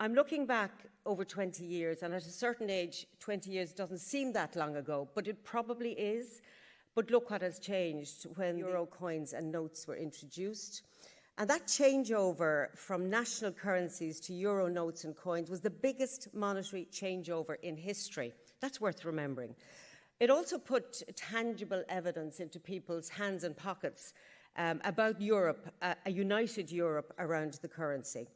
I'm looking back over 20 years, and at a certain age, 20 years doesn't seem that long ago, but it probably is. But look what has changed when euro coins and notes were introduced. And that changeover from national currencies to euro notes and coins was the biggest monetary changeover in history. That's worth remembering. It also put tangible evidence into people's hands and pockets about Europe, a united Europe around the currency.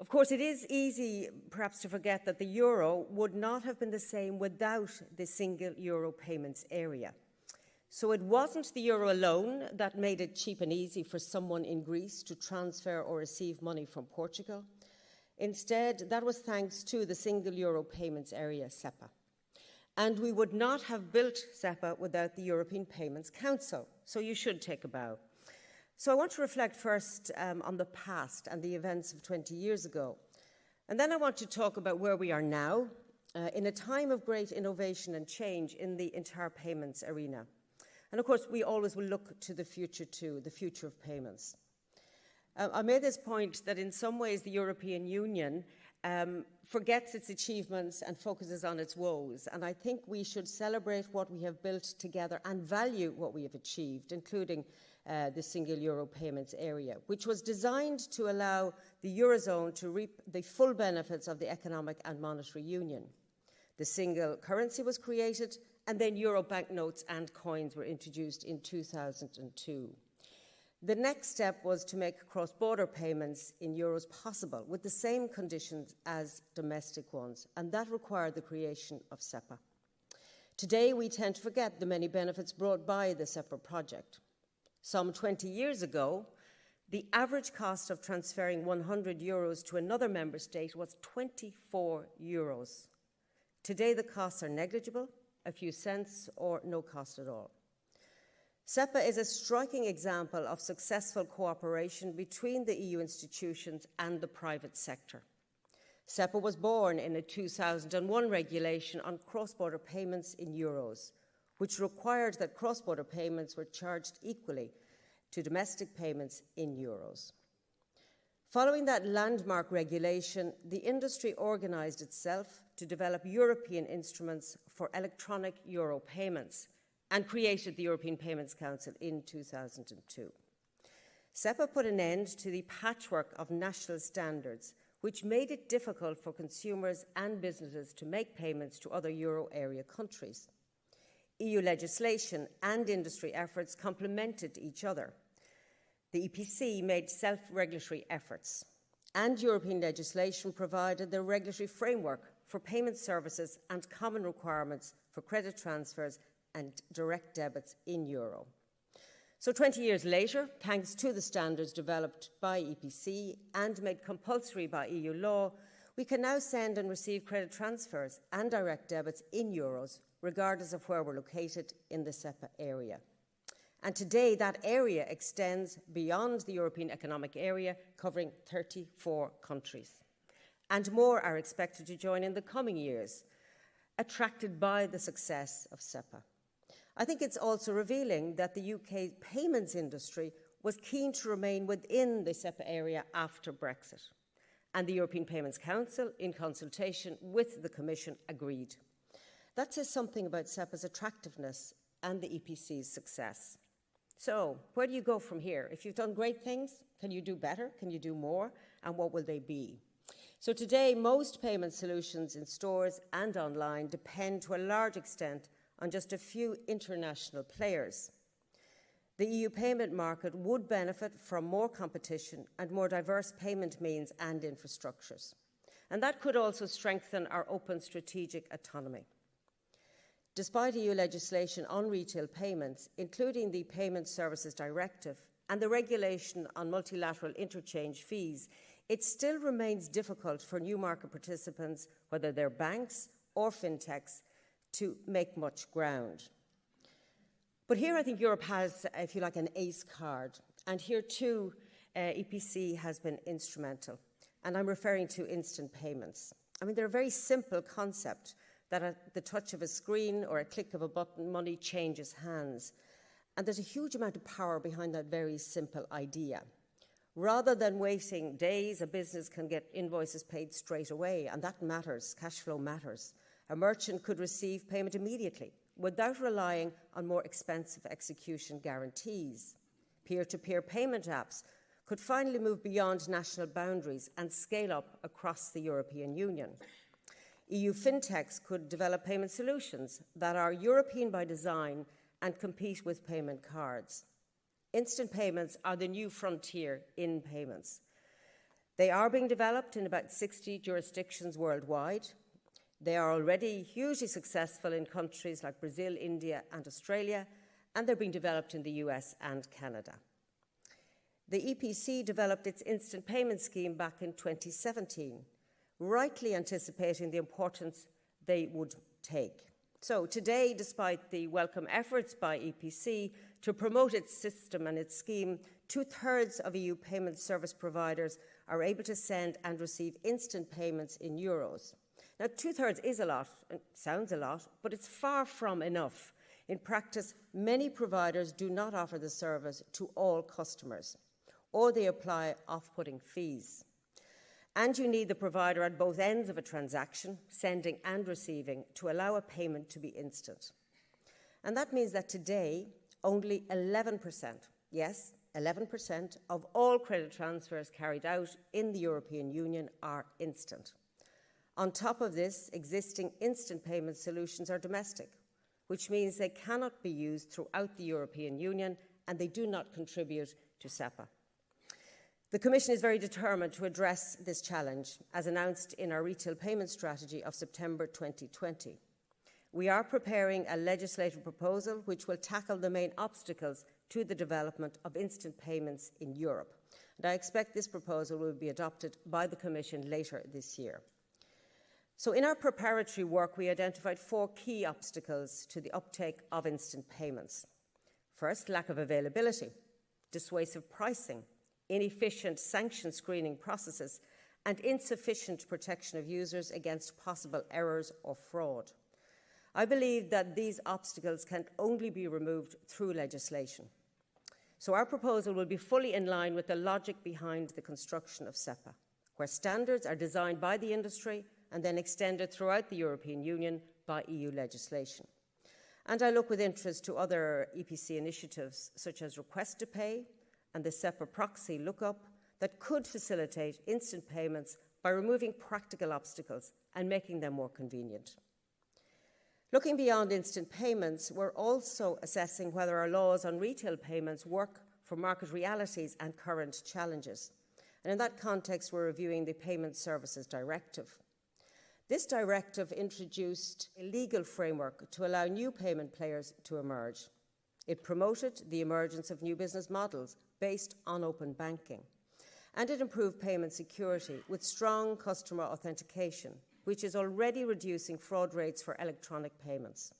Of course, it is easy perhaps to forget that the euro would not have been the same without the single euro payments area. So it wasn't the euro alone that made it cheap and easy for someone in Greece to transfer or receive money from Portugal. Instead, that was thanks to the single euro payments area, SEPA. And we would not have built SEPA without the European Payments Council. So you should take a bow. So I want to reflect first on the past and the events of 20 years ago. And then I want to talk about where we are now, in a time of great innovation and change in the entire payments arena. And of course, we always will look to the future too, the future of payments. I made this point that in some ways the European Union forgets its achievements and focuses on its woes. And I think we should celebrate what we have built together and value what we have achieved, including the single euro payments area, which was designed to allow the Eurozone to reap the full benefits of the economic and monetary union. The single currency was created, and then euro banknotes and coins were introduced in 2002. The next step was to make cross-border payments in euros possible with the same conditions as domestic ones, and that required the creation of SEPA. Today, we tend to forget the many benefits brought by the SEPA project. Some 20 years ago, the average cost of transferring 100 euros to another member state was 24 euros. Today, the costs are negligible, a few cents, or no cost at all. SEPA is a striking example of successful cooperation between the EU institutions and the private sector. SEPA was born in a 2001 regulation on cross-border payments in euros, which required that cross-border payments were charged equally to domestic payments in euros. Following that landmark regulation, the industry organised itself to develop European instruments for electronic euro payments and created the European Payments Council in 2002. SEPA put an end to the patchwork of national standards, which made it difficult for consumers and businesses to make payments to other euro area countries. EU legislation and industry efforts complemented each other. The EPC made self-regulatory efforts, and European legislation provided the regulatory framework for payment services and common requirements for credit transfers and direct debits in euro. So 20 years later, thanks to the standards developed by EPC and made compulsory by EU law, we can now send and receive credit transfers and direct debits in euros, regardless of where we're located in the SEPA area. And today, that area extends beyond the European Economic Area, covering 34 countries. And more are expected to join in the coming years, attracted by the success of SEPA. I think it's also revealing that the UK payments industry was keen to remain within the SEPA area after Brexit. And the European Payments Council, in consultation with the Commission, agreed. That says something about SEPA's attractiveness and the EPC's success. So, where do you go from here? If you've done great things, can you do better? Can you do more? And what will they be? So today, most payment solutions in stores and online depend to a large extent on just a few international players. The EU payment market would benefit from more competition and more diverse payment means and infrastructures. And that could also strengthen our open strategic autonomy. Despite EU legislation on retail payments, including the Payment Services Directive and the regulation on multilateral interchange fees, it still remains difficult for new market participants, whether they're banks or fintechs, to make much ground. But here I think Europe has, if you like, an ace card. And here too, EPC has been instrumental. And I'm referring to instant payments. I mean, they're a very simple concept that at the touch of a screen or a click of a button, money changes hands. And there's a huge amount of power behind that very simple idea. Rather than waiting days, a business can get invoices paid straight away, and that matters. Cash flow matters. A merchant could receive payment immediately without relying on more expensive execution guarantees. Peer-to-peer payment apps could finally move beyond national boundaries and scale up across the European Union. EU fintechs could develop payment solutions that are European by design and compete with payment cards. Instant payments are the new frontier in payments. They are being developed in about 60 jurisdictions worldwide. They are already hugely successful in countries like Brazil, India, and Australia, and they're being developed in the US and Canada. The EPC developed its instant payment scheme back in 2017, rightly anticipating the importance they would take. So today, despite the welcome efforts by EPC to promote its system and its scheme, 2/3 of EU payment service providers are able to send and receive instant payments in euros. Now, 2/3 is a lot, and sounds a lot, but it's far from enough. In practice, many providers do not offer the service to all customers, or they apply off-putting fees. And you need the provider at both ends of a transaction, sending and receiving, to allow a payment to be instant. And that means that today, only 11%, yes, 11% of all credit transfers carried out in the European Union are instant. On top of this, existing instant payment solutions are domestic, which means they cannot be used throughout the European Union and they do not contribute to SEPA. The Commission is very determined to address this challenge, as announced in our retail payment strategy of September 2020. We are preparing a legislative proposal which will tackle the main obstacles to the development of instant payments in Europe. And I expect this proposal will be adopted by the Commission later this year. So in our preparatory work, we identified 4 key obstacles to the uptake of instant payments. First, lack of availability, dissuasive pricing, inefficient sanction screening processes, and insufficient protection of users against possible errors or fraud. I believe that these obstacles can only be removed through legislation. So our proposal will be fully in line with the logic behind the construction of SEPA, where standards are designed by the industry and then extended throughout the European Union by EU legislation. And I look with interest to other EPC initiatives, such as Request to Pay and the SEPA proxy lookup, that could facilitate instant payments by removing practical obstacles and making them more convenient. Looking beyond instant payments, we're also assessing whether our laws on retail payments work for market realities and current challenges. And in that context, we're reviewing the Payment Services Directive. This directive introduced a legal framework to allow new payment players to emerge. It promoted the emergence of new business models based on open banking. And it improved payment security with strong customer authentication, which is already reducing fraud rates for electronic payments.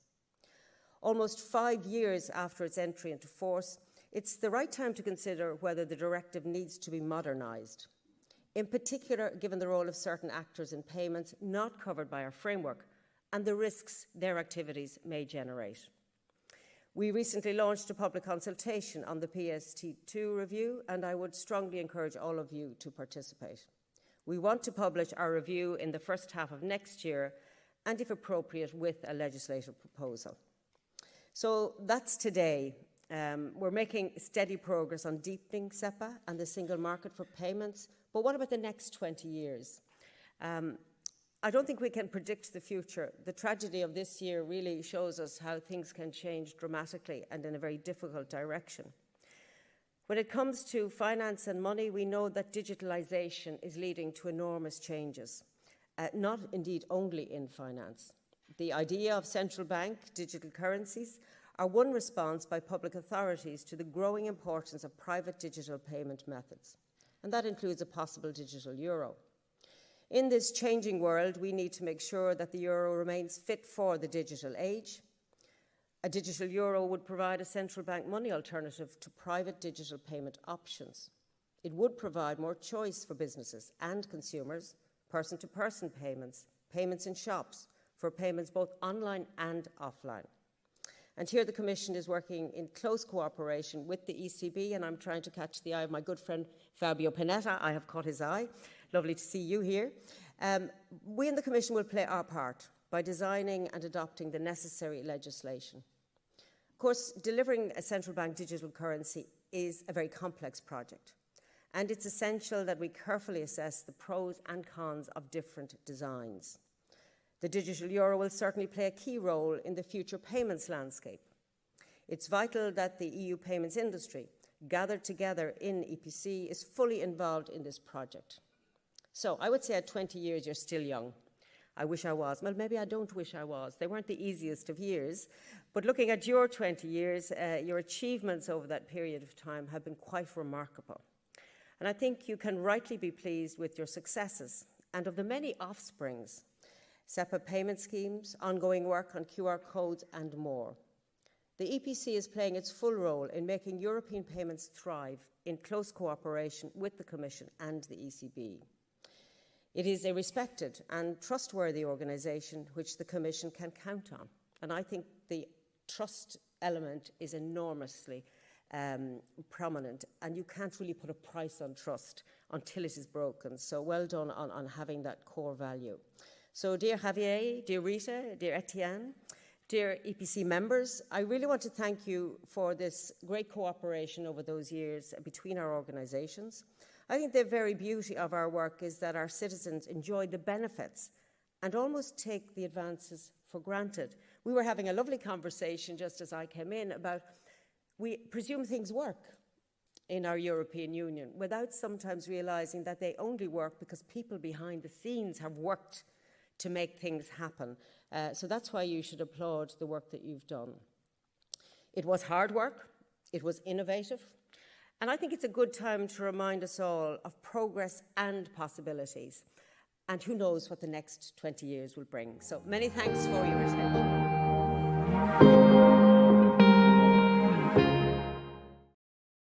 Almost 5 years after its entry into force, it's the right time to consider whether the directive needs to be modernised. In particular, given the role of certain actors in payments not covered by our framework and the risks their activities may generate. We recently launched a public consultation on the PSD2 review, and I would strongly encourage all of you to participate. We want to publish our review in the first half of next year, and if appropriate, with a legislative proposal. So that's today. We're making steady progress on deepening SEPA and the single market for payments, but what about the next 20 years? I don't think we can predict the future. The tragedy of this year really shows us how things can change dramatically and in a very difficult direction. When it comes to finance and money, we know that digitalisation is leading to enormous changes, not indeed only in finance. The idea of central bank digital currencies are one response by public authorities to the growing importance of private digital payment methods, and that includes a possible digital euro. In this changing world, we need to make sure that the euro remains fit for the digital age. A digital euro would provide a central bank money alternative to private digital payment options. It would provide more choice for businesses and consumers, person-to-person payments, payments in shops, for payments both online and offline. And here the Commission is working in close cooperation with the ECB, and I'm trying to catch the eye of my good friend Fabio Panetta. I have caught his eye. Lovely to see you here. We in the Commission will play our part by designing and adopting the necessary legislation. Of course, delivering a central bank digital currency is a very complex project, and it's essential that we carefully assess the pros and cons of different designs. The digital euro will certainly play a key role in the future payments landscape. It's vital that the EU payments industry, gathered together in EPC, is fully involved in this project. So I would say at 20 years, you're still young. I wish I was. Well, maybe I don't wish I was. They weren't the easiest of years. But looking at your 20 years, your achievements over that period of time have been quite remarkable. And I think you can rightly be pleased with your successes and of the many offsprings: SEPA payment schemes, ongoing work on QR codes, and more. The EPC is playing its full role in making European payments thrive in close cooperation with the Commission and the ECB. It is a respected and trustworthy organisation which the Commission can count on. And I think the trust element is enormously prominent, and you can't really put a price on trust until it is broken. So well done on having that core value. So dear Javier, dear Rita, dear Etienne, dear EPC members, I really want to thank you for this great cooperation over those years between our organisations. I think the very beauty of our work is that our citizens enjoy the benefits and almost take the advances for granted. We were having a lovely conversation just as I came in about we presume things work in our European Union without sometimes realising that they only work because people behind the scenes have worked to make things happen. So that's why you should applaud the work that you've done. It was hard work, it was innovative, and I think it's a good time to remind us all of progress and possibilities. And who knows what the next 20 years will bring. So many thanks for your attention.